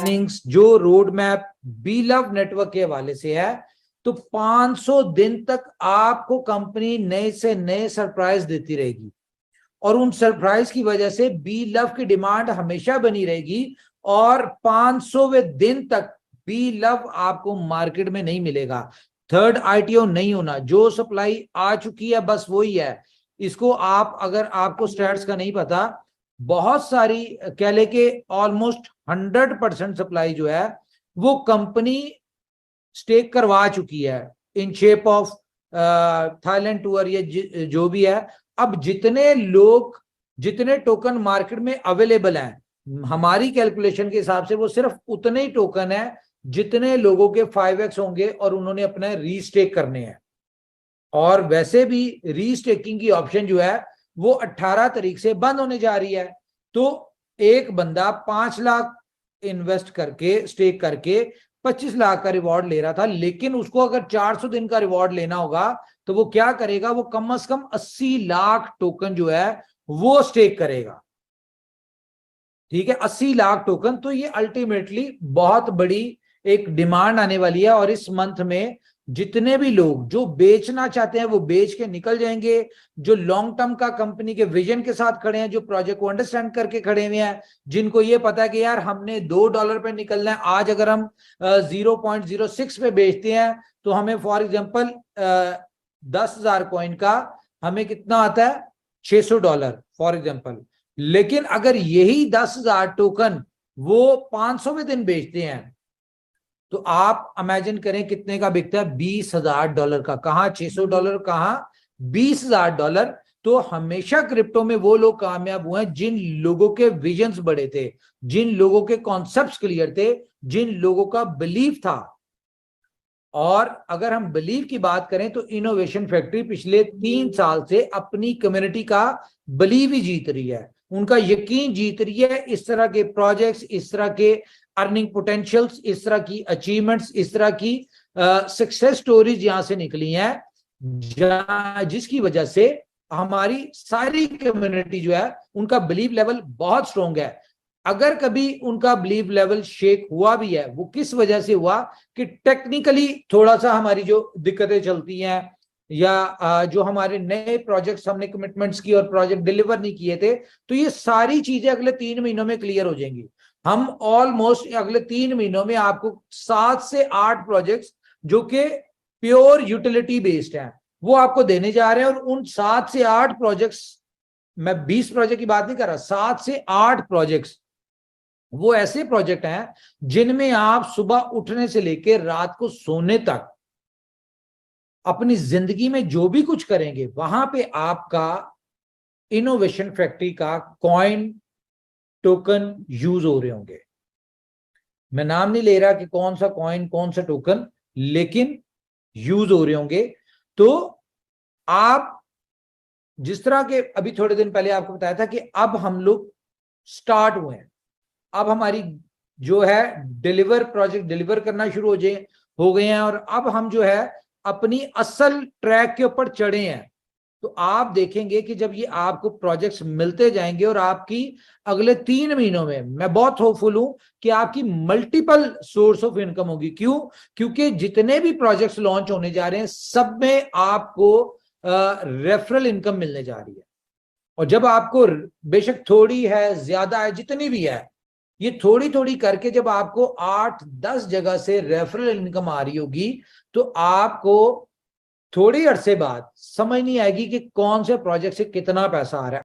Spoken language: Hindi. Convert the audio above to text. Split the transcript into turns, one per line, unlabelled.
प्लानिंग्स, जो road map B Love Network के हवाले से है, तो 500 दिन तक आपको कंपनी नए से नए सरप्राइज देती रहेगी और उन सरप्राइज की वजह से बी लव की डिमांड हमेशा बनी रहेगी और 500वें दिन तक बी लव आपको मार्केट में नहीं मिलेगा। थर्ड आईटीओ नहीं होना, जो सप्लाई आ चुकी है बस वही है। इसको आप, अगर आपको स्टैट्स का नहीं पता, बहुत सारी कह ले के ऑलमोस्ट 100% सप्लाई जो है वो कंपनी स्टेक करवा चुकी है in shape of Thailand tour या जो भी है। अब जितने लोग, जितने टोकन मार्केट में अवेलेबल हैं, हमारी कैलकुलेशन के हिसाब से वो सिर्फ उतने ही टोकन है जितने लोगों के 5x होंगे और उन्होंने अपना रीस्टेक करने हैं। और वैसे भी रीस्टेकिंग की ऑप्शन जो है वो 18 तारीख से बंद होने जा रही है। तो एक बंदा 5 लाख इन्वेस्ट करके, स्टेक करके 25 लाख का रिवॉर्ड ले रहा था, लेकिन उसको अगर 400 दिन का रिवॉर्ड लेना होगा तो वो क्या करेगा, वो कम से कम 80 लाख टोकन जो है वो स्टेक करेगा। ठीक है, 80 लाख टोकन। तो ये अल्टीमेटली बहुत बड़ी एक डिमांड आने वाली है और इस मंथ में जितने भी लोग जो बेचना चाहते हैं वो बेच के निकल जाएंगे। जो लॉन्ग टर्म का कंपनी के विजन के साथ खड़े हैं, जो प्रोजेक्ट को अंडरस्टैंड करके खड़े हुए हैं, जिनको ये पता है कि यार हमने $2 पे निकलना है, आज अगर हम 0.06 पे बेचते हैं तो हमें फॉर एग्जांपल 10,000 कॉइन का हमें कितना आता है, $600 फॉर एग्जांपल। लेकिन अगर यही 10,000 टोकन वो 500वें दिन बेचते हैं तो आप इमेजिन करें कितने का बिकता है, $20,000 का। कहां $600, कहां $20,000। तो हमेशा क्रिप्टो में वो लोग कामयाब हुए हैं जिन लोगों के विजन्स बड़े थे, जिन लोगों के कॉन्सेप्ट्स क्लियर थे, जिन लोगों का बिलीफ था। और अगर हम बिलीव की बात करें तो इनोवेशन फैक्ट्री पिछले 3 साल से अपनी कम्युनिटी का बिलीव ही जीत रही है, उनका यकीन जीत रही है। इस तरह के प्रोजेक्ट्स, इस तरह के अर्निंग पोटेंशियल्स, इस तरह की अचीवमेंट्स, इस तरह की सक्सेस स्टोरीज यहां से निकली हैं, जिसकी वजह से हमारी सारी कम्युनिटी जो है उनका बिलीव लेवल बहुत स्ट्रॉन्ग है। अगर कभी उनका बिलीव लेवल शेक हुआ भी है, वो किस वजह से हुआ कि टेक्निकली थोड़ा सा हमारी जो दिक्कतें चलती हैं या जो हमारे नए प्रोजेक्ट्स हमने कमिटमेंट्स की और प्रोजेक्ट डिलीवर नहीं किए थे, तो ये सारी चीजें अगले 3 महीनों में क्लियर हो जाएंगी। हम ऑलमोस्ट अगले 3 महीनों में आपको 7 से 8 प्रोजेक्ट्स जो कि प्योर यूटिलिटी बेस्ड हैं वो आपको देने जा रहे हैं। और उन 7 से 8 प्रोजेक्ट्स, मैं 20 प्रोजेक्ट की बात नहीं कर रहा, 7 से 8 प्रोजेक्ट्स वो ऐसे प्रोजेक्ट हैं जिनमें आप सुबह उठने से लेकर रात को सोने तक अपनी जिंदगी में जो भी कुछ करेंगे वहां पे आपका इनोवेशन फैक्ट्री का कॉइन, टोकन यूज हो रहे होंगे। मैं नाम नहीं ले रहा कि कौन सा कॉइन, कौन सा टोकन, लेकिन यूज हो रहे होंगे। तो आप जिस तरह के अभी थोड़े दिन पहले आपको बताया था कि अब हम लोग स्टार्ट हुए हैं, अब हमारी जो है प्रोजेक्ट डिलीवर करना शुरू हो गए हैं और अब हम जो है अपनी असल ट्रैक के ऊपर चढ़े हैं। तो आप देखेंगे कि जब ये आपको प्रोजेक्ट्स मिलते जाएंगे और आपकी अगले 3 महीनों में, मैं बहुत होपफुल हूं कि आपकी मल्टीपल सोर्स ऑफ इनकम होगी। क्यों? क्योंकि जितने भी प्रोजेक्ट्स लॉन्च होने जा रहे हैं सब में आपको रेफरल इनकम मिलने जा रही है। और जब आपको, बेशक थोड़ी है, ज्यादा है, जितनी भी है, ये थोड़ी थोड़ी करके जब आपको 8-10 जगह से रेफरल इनकम आ रही होगी तो आपको थोड़ी अरसे बाद समझ नहीं आएगी कि कौन से प्रोजेक्ट से कितना पैसा आ रहा है।